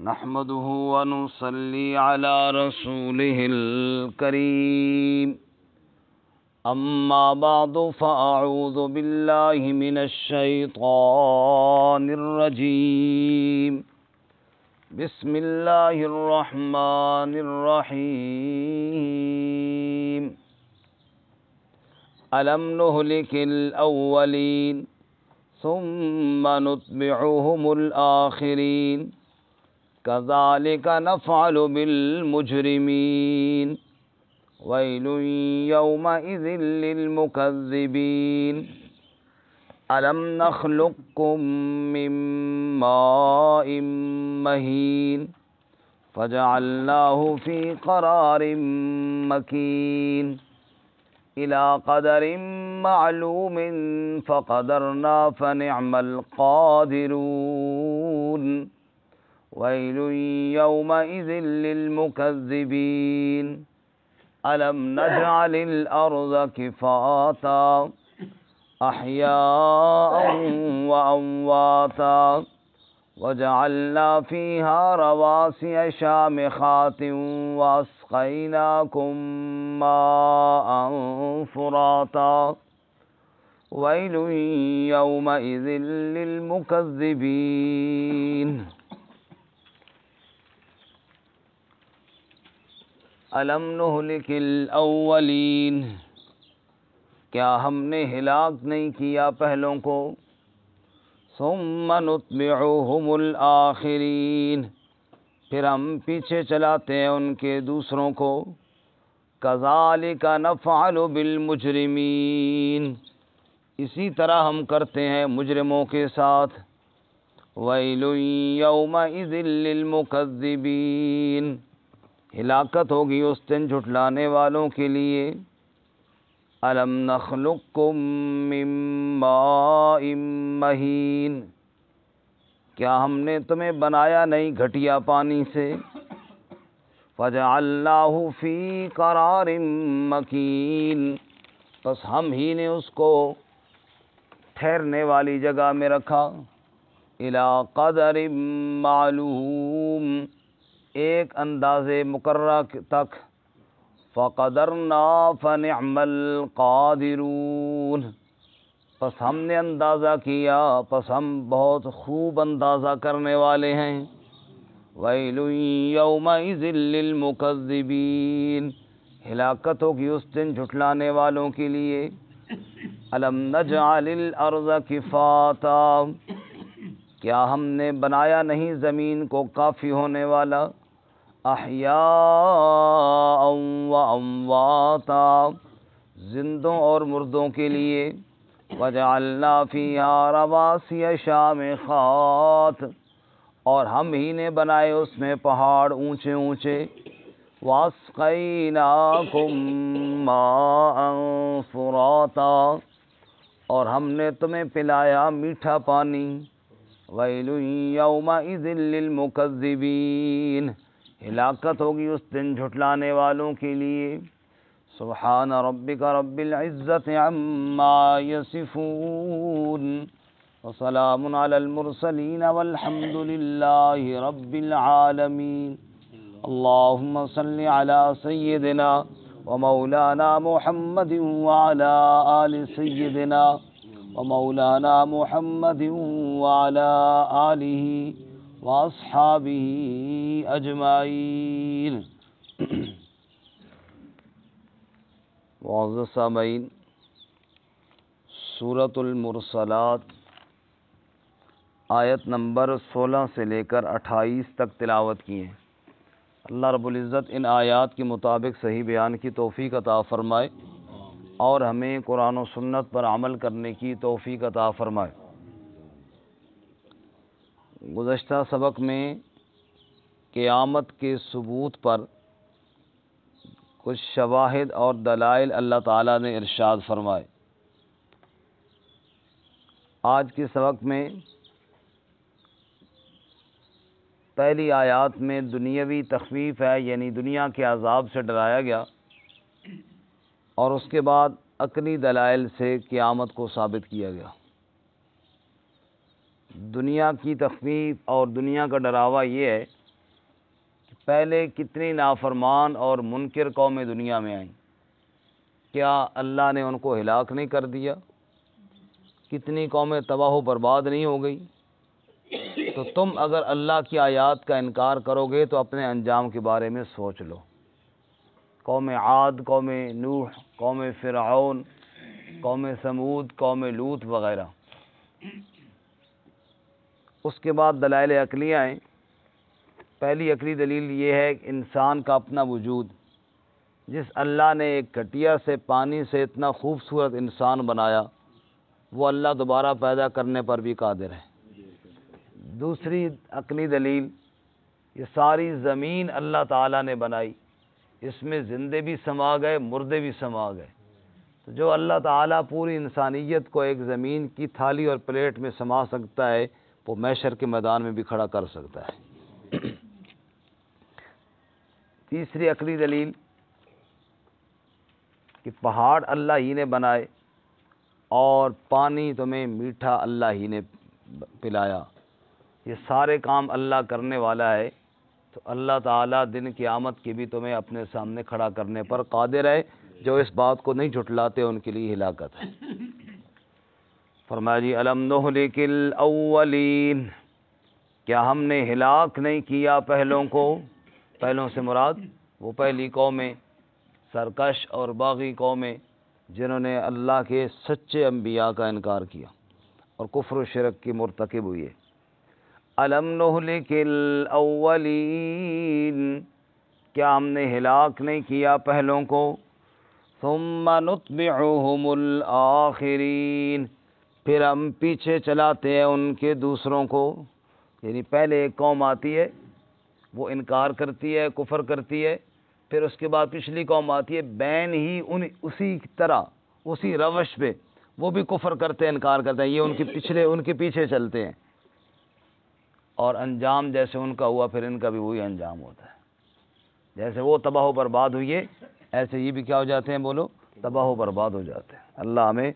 نحمده ونصلي على رسوله الكريم أما بعد فأعوذ بالله من الشيطان الرجيم بسم الله الرحمن الرحيم ألم نهلك الأولين ثم نتبعهم الآخرين كذلك نفعل بالمجرمين ويل يومئذ للمكذبين ألم نخلقكم من ماء مهين فجعلناه في قرار مكين إلى قدر معلوم فقدرنا فنعم القادرون ويل يومئذ للمكذبين ألم نجعل الأرض كفاتا أحياء وأمواتا وجعلنا فيها رواسي شامخات وأسقيناكم ماء فراتا ويل يومئذ للمكذبين ألم نهلك الأولين کیا ہم نے ہلاک نہیں کیا پہلوں کو ثم نتبعهم الآخرین پھر ہم پیچھے چلاتے ہیں ان کے دوسروں کو كذلك نفعل بالمجرمین اسی طرح ہم کرتے ہیں مجرموں کے ساتھ ویل یومئذ للمکذبین ہلاکت ہوگی اس دن جھٹلانے والوں کے لیے الم نخلقکم من ماء مہین کیا ہم نے تمہیں بنایا نہیں گھٹیا پانی سے فجعلناہ فی قرار مکین بس ہم ہی نے اس کو ٹھہرنے والی جگہ میں رکھا الی قدر معلوم ایک اندازے مقررہ تک فقدرنا فنعم القادرون پس ہم نے اندازہ کیا پس ہم بہت خوب اندازہ کرنے والے ہیں ویل یومئذ للمکذبین ہلاکت ہوگی اس دن جھٹلانے والوں کے لیے الم نجعل الارض کفاتا کیا ہم نے بنایا نہیں زمین کو کافی ہونے والا احیاء و امواتا زندوں اور مردوں کے لیے وجعلنا فیہا رواسی شامخات اور ہم ہی نے بنائے اس میں پہاڑ اونچے اونچے واسقیناکم ماء فراتا اور ہم نے تمہیں پلایا میٹھا پانی ویل یومئذ للمکذبین ہلاکت ہوگی اس دن جھٹلانے والوں کے لیے سبحان ربک رب العزت عما یصفون وسلام علی المرسلین والحمد للہ رب العالمین اللہم صل علی سیدنا ومولانا محمد وعلی آل سیدنا ومولانا محمد وعلى آلہ واصحابہ اجمعین معزز سامعین سورۃ المرسلات آیت نمبر 16 سے لے کر 28 تک تلاوت کی ہے۔ اللہ رب العزت ان آیات کے مطابق صحیح بیان کی توفیق عطا فرمائے اور ہمیں قرآن و سنت پر عمل کرنے کی توفیق عطا فرمائے۔ گزشتہ سبق میں قیامت کے ثبوت پر کچھ شواہد اور دلائل اللہ تعالیٰ نے ارشاد فرمائے۔ آج کے سبق میں پہلی آیات میں دنیاوی تخفیف ہے، یعنی دنیا کے عذاب سے ڈرایا گیا، اور اس کے بعد عقلی دلائل سے قیامت کو ثابت کیا گیا۔ دنیا کی تخفیف اور دنیا کا ڈراوا یہ ہے پہلے کتنی نافرمان اور منکر قومیں دنیا میں آئیں، کیا اللہ نے ان کو ہلاک نہیں کر دیا؟ کتنی قومیں تباہ و برباد نہیں ہو گئی؟ تو تم اگر اللہ کی آیات کا انکار کرو گے تو اپنے انجام کے بارے میں سوچ لو۔ قوم عاد، قوم نوح، قوم فرعون، قوم سمود، قوم لوط وغیرہ۔ اس کے بعد دلائل عقلیہ ہیں۔ پہلی عقلی دلیل یہ ہے کہ انسان کا اپنا وجود، جس اللہ نے ایک گھٹیا سے پانی سے اتنا خوبصورت انسان بنایا، وہ اللہ دوبارہ پیدا کرنے پر بھی قادر ہے۔ دوسری عقلی دلیل، یہ ساری زمین اللہ تعالیٰ نے بنائی، اس میں زندے بھی سما گئے، مردے بھی سما گئے۔ تو جو اللہ تعالیٰ پوری انسانیت کو ایک زمین کی تھالی اور پلیٹ میں سما سکتا ہے، وہ محشر کے میدان میں بھی کھڑا کر سکتا ہے۔ تیسری عقلی دلیل کہ پہاڑ اللہ ہی نے بنائے اور پانی تمہیں میٹھا اللہ ہی نے پلایا، یہ سارے کام اللہ کرنے والا ہے، تو اللہ تعالیٰ دن قیامت کی بھی تمہیں اپنے سامنے کھڑا کرنے پر قادر ہے۔ جو اس بات کو نہیں جھٹلاتے ان کے لیے ہلاکت ہے۔ فرمایا جی الم نہلک الاولین، کیا ہم نے ہلاک نہیں کیا پہلوں کو؟ پہلوں سے مراد وہ پہلی قومیں، سرکش اور باغی قومیں جنہوں نے اللہ کے سچے انبیاء کا انکار کیا اور کفر و شرک کی مرتکب ہوئے۔ الم نہلک الاولین، کیا ہم نے ہلاک نہیں کیا پہلوں کو؟ ثم نتبعہم الآخرین، پھر ہم پیچھے چلاتے ہیں ان کے دوسروں کو۔ یعنی پہلے ایک قوم آتی ہے، وہ انکار کرتی ہے، کفر کرتی ہے، پھر اس کے بعد پچھلی قوم آتی ہے، بین ہی اسی طرح اسی روش پہ وہ بھی کفر کرتے ہیں، انکار کرتے ہیں، یہ ان کے پیچھے چلتے ہیں، اور انجام جیسے ان کا ہوا پھر ان کا بھی وہی انجام ہوتا ہے۔ جیسے وہ تباہ و برباد ہوئے ایسے یہ بھی کیا ہو جاتے ہیں؟ بولو، تباہ و برباد ہو جاتے ہیں۔ اللہ ہمیں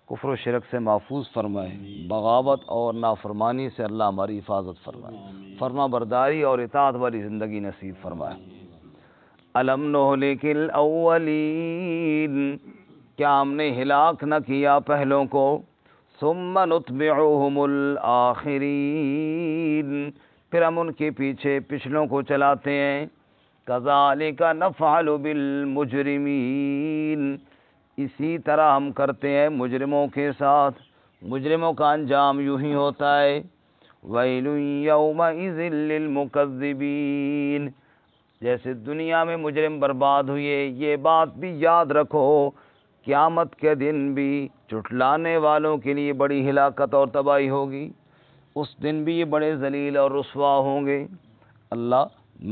کفر و شرک سے محفوظ فرمائے، بغاوت اور نافرمانی سے اللہ ہماری حفاظت فرمائے، فرما برداری اور اطاعت والی زندگی نصیب فرمائے۔ الم نہلک الاولین، کیا ہم نے ہلاک نہ کیا پہلوں کو؟ ثم نتبعہم الآخرین، پھر ہم ان کے پیچھے پچھلوں کو چلاتے ہیں۔ کذالک نفعل بالمجرمین، اسی طرح ہم کرتے ہیں مجرموں کے ساتھ، مجرموں کا انجام یوں ہی ہوتا ہے۔ ویل یومئذ للمکذبین، جیسے دنیا میں مجرم برباد ہوئے، یہ بات بھی یاد رکھو قیامت کے دن بھی جھٹلانے والوں کے لیے بڑی ہلاکت اور تباہی ہوگی، اس دن بھی یہ بڑے ذلیل اور رسوا ہوں گے۔ اللہ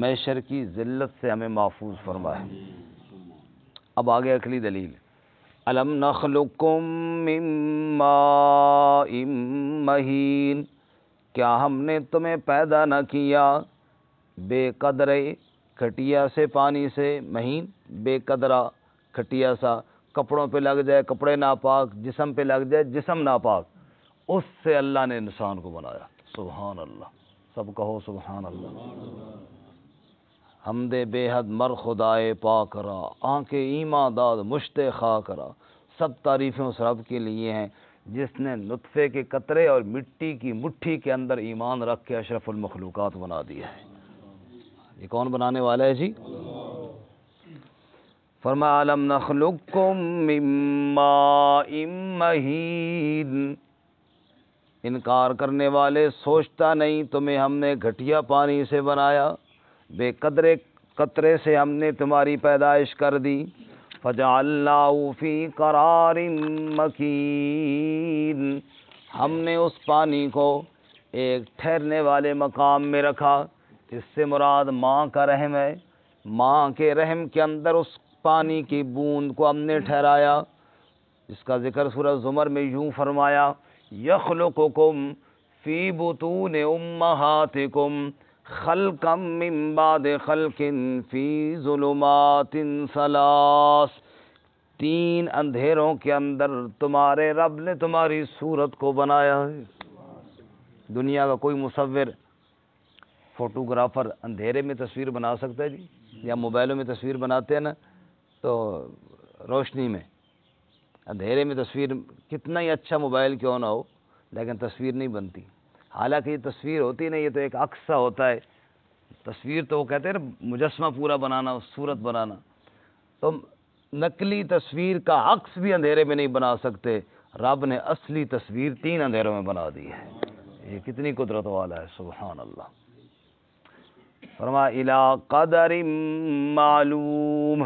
محشر کی ذلت سے ہمیں محفوظ فرمائے۔ اب آگے عقلی دلیل، الم نخلقکم من ماء مہین، کیا ہم نے تمہیں پیدا نہ کیا بے قدرے کھٹیا سے، پانی سے، مہین بے قدرہ کھٹیا سا، کپڑوں پہ لگ جائے کپڑے ناپاک، جسم پہ لگ جائے جسم ناپاک، اس سے اللہ نے انسان کو بنایا۔ سبحان اللہ، سب کہو سبحان اللہ۔ حمد بے حد مر خدائے پاک را، آنکھیں ایمان داد مشت خاک را، سب تعریفیں اس رب کے لیے ہیں جس نے نطفے کے قطرے اور مٹی کی مٹھی کے اندر ایمان رکھ کے اشرف المخلوقات بنا دیا ہے۔ یہ کون بنانے والا ہے جی؟ فرمایا الم نخلقکم من ماء مہین، انکار کرنے والے سوچتا نہیں تمہیں ہم نے گھٹیا پانی سے بنایا، بے قدرے قطرے سے ہم نے تمہاری پیدائش کر دی۔ فجعلناہ فی قرار مکین، ہم نے اس پانی کو ایک ٹھہرنے والے مقام میں رکھا، اس سے مراد ماں کا رحم ہے، ماں کے رحم کے اندر اس پانی کی بوند کو ہم نے ٹھہرایا۔ اس کا ذکر سورہ زمر میں یوں فرمایا، یخلقکم فی بطون امہاتکم خلقا من بعد خلق فی ظلمات ثلاث، 3 اندھیروں کے اندر تمہارے رب نے تمہاری صورت کو بنایا ہے۔ دنیا کا کوئی مصور فوٹوگرافر اندھیرے میں تصویر بنا سکتا ہے جی؟ یا موبائلوں میں تصویر بناتے ہیں نا تو روشنی میں، اندھیرے میں تصویر کتنا ہی اچھا موبائل کیوں نہ ہو لیکن تصویر نہیں بنتی. حالانکہ یہ تصویر ہوتی نہیں، یہ تو ایک عکس سا ہوتا ہے. تصویر تو وہ کہتے ہیں نا مجسمہ پورا بنانا، صورت بنانا. تو نقلی تصویر کا عکس بھی اندھیرے میں نہیں بنا سکتے، رب نے اصلی تصویر 3 اندھیروں میں بنا دی ہے. یہ کتنی قدرت والا ہے، سبحان اللہ. فرمایا الی قدر معلوم،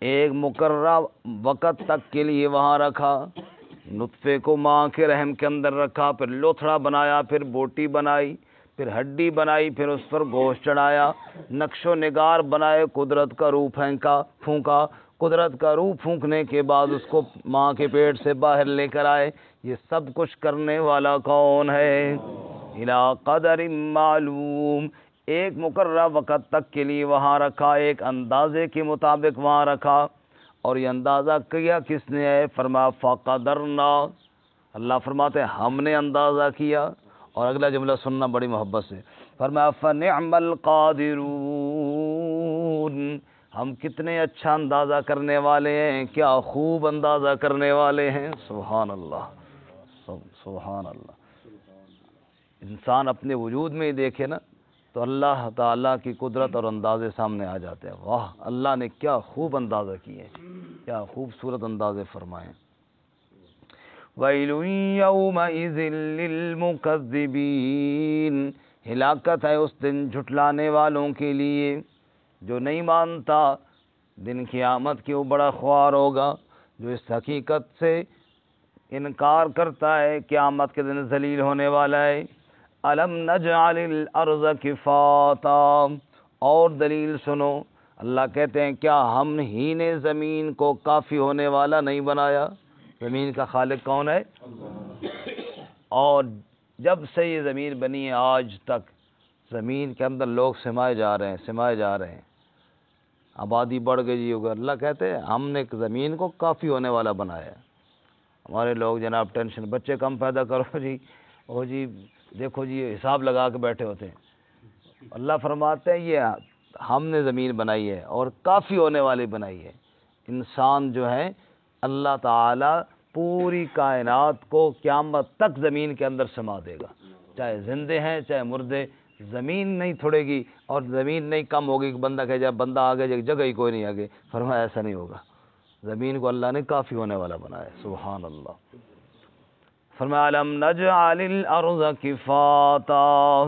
ایک مقررہ وقت تک کے لیے وہاں رکھا. نطفے کو ماں کے رحم کے اندر رکھا، پھر لوتھڑا بنایا، پھر بوٹی بنائی، پھر ہڈی بنائی، پھر اس پر گوشت چڑھایا، نقش و نگار بنائے، قدرت کا روح پھونکا. قدرت کا روح پھونکنے کے بعد اس کو ماں کے پیٹ سے باہر لے کر آئے. یہ سب کچھ کرنے والا کون ہے؟ الی قدر معلوم، ایک مقررہ وقت تک کے لیے وہاں رکھا، ایک اندازے کے مطابق وہاں رکھا. اور یہ اندازہ کیا کس نے ہے؟ فرمایا فقدرنا، اللہ فرماتے ہیں ہم نے اندازہ کیا. اور اگلا جملہ سننا بڑی محبت سے، فرمایا فنعم القادرون، ہم کتنے اچھا اندازہ کرنے والے ہیں، کیا خوب اندازہ کرنے والے ہیں. سبحان اللہ، سبحان اللہ. انسان اپنے وجود میں ہی دیکھے نا تو اللہ تعالیٰ کی قدرت اور اندازے سامنے آ جاتے ہیں. واہ، اللہ نے کیا خوب اندازہ کیے، کیا خوبصورت اندازے فرمائے. وَيْلٌ يَوْمَئِذٍ لِّلْمُكَذِّبِينَ، ہلاکت ہے اس دن جھٹلانے والوں کے لیے. جو نہیں مانتا دن قیامت کے وہ بڑا خوار ہوگا. جو اس حقیقت سے انکار کرتا ہے قیامت کے دن ذلیل ہونے والا ہے. الم نجعل الارض کفاتا، اور دلیل سنو، اللہ کہتے ہیں کیا ہم ہی نے زمین کو کافی ہونے والا نہیں بنایا؟ زمین کا خالق کون ہے؟ اور جب سے یہ زمین بنی ہے آج تک زمین کے اندر لوگ سمائے جا رہے ہیں. آبادی بڑھ گئی ہوگا. اللہ کہتے ہیں ہم نے زمین کو کافی ہونے والا بنایا ہے. ہمارے لوگ جناب ٹینشن، بچے کم پیدا کرو جی، او جی دیکھو جی یہ حساب لگا کے بیٹھے ہوتے ہیں. اللہ فرماتے ہیں یہ ہم نے زمین بنائی ہے اور کافی ہونے والی بنائی ہے. انسان جو ہے اللہ تعالی پوری کائنات کو قیامت تک زمین کے اندر سما دے گا، چاہے زندے ہیں چاہے مردے. زمین نہیں تھوڑے گی اور زمین نہیں کم ہوگی کہ بندہ کہے جائے بندہ آگے جگہ ہی کوئی نہیں آگے. فرمایا ایسا نہیں ہوگا، زمین کو اللہ نے کافی ہونے والا بنایا. سبحان اللہ. فرمایا الم نجعل الارض کفاتا،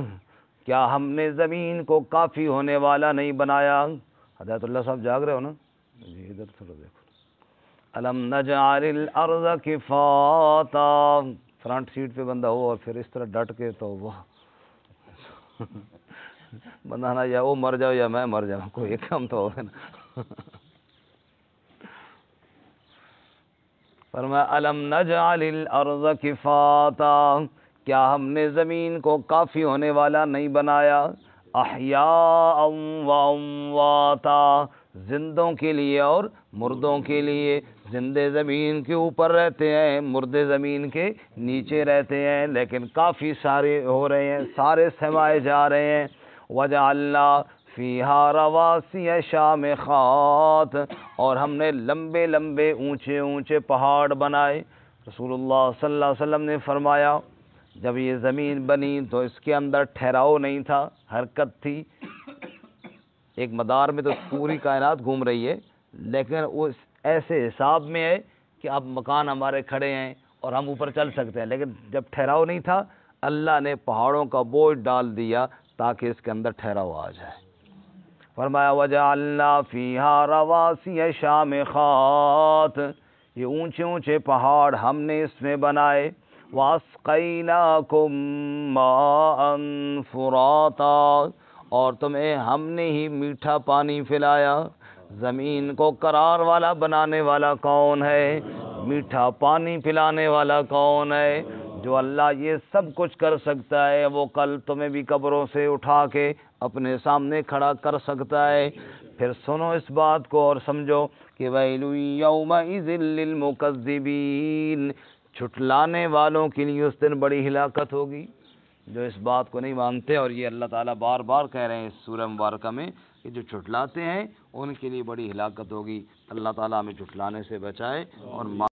کیا ہم نے زمین کو کافی ہونے والا نہیں بنایا؟ ہدایت اللہ صاحب جاگ رہے ہو نا جی؟ ادھر تھوڑا دیکھو. الم نجعل الارض کفاتا، فرنٹ سیٹ پہ بندہ ہو اور پھر اس طرح ڈٹ کے تو وہ بندہ نا یا وہ مر جاؤ یا میں مر جاؤں، کوئی ایک کام تو ہوگا نا. فرمایا الم نجعل الارض کفاتا، کیا ہم نے زمین کو کافی ہونے والا نہیں بنایا؟ احیاء و امواتا، زندوں کے لیے اور مردوں کے لیے. زندے زمین کے اوپر رہتے ہیں، مردے زمین کے نیچے رہتے ہیں، لیکن کافی سارے ہو رہے ہیں، سارے سمائے جا رہے ہیں. وجعلنا فیہا رواسی شامخات، اور ہم نے لمبے لمبے اونچے اونچے پہاڑ بنائے. رسول اللہ صلی اللہ علیہ وسلم نے فرمایا جب یہ زمین بنی تو اس کے اندر ٹھہراؤ نہیں تھا، حرکت تھی. ایک مدار میں تو پوری کائنات گھوم رہی ہے، لیکن وہ ایسے حساب میں ہے کہ اب مکان ہمارے کھڑے ہیں اور ہم اوپر چل سکتے ہیں، لیکن جب ٹھہراؤ نہیں تھا اللہ نے پہاڑوں کا بوجھ ڈال دیا تاکہ اس کے اندر ٹھہراؤ آ جائے. فرمایا وجعلنا فیہا رواسی شامخات، یہ اونچے اونچے پہاڑ ہم نے اس میں بنائے. واسقیناکم ماء فراتا، اور تمہیں ہم نے ہی میٹھا پانی پلایا. زمین کو قرار والا بنانے والا کون ہے؟ میٹھا پانی پلانے والا کون ہے؟ جو اللہ یہ سب کچھ کر سکتا ہے وہ کل تمہیں بھی قبروں سے اٹھا کے اپنے سامنے کھڑا کر سکتا ہے. پھر سنو اس بات کو اور سمجھو کہ ویل یومئذ للمکذبین، جھٹلانے والوں کے لیے اس دن بڑی ہلاکت ہوگی. جو اس بات کو نہیں مانتے، اور یہ اللہ تعالیٰ بار بار کہہ رہے ہیں اس سورہ مبارکہ میں کہ جو جھٹلاتے ہیں ان کے لیے بڑی ہلاکت ہوگی۔ اللہ تعالیٰ ہمیں جھٹلانے سے بچائے اور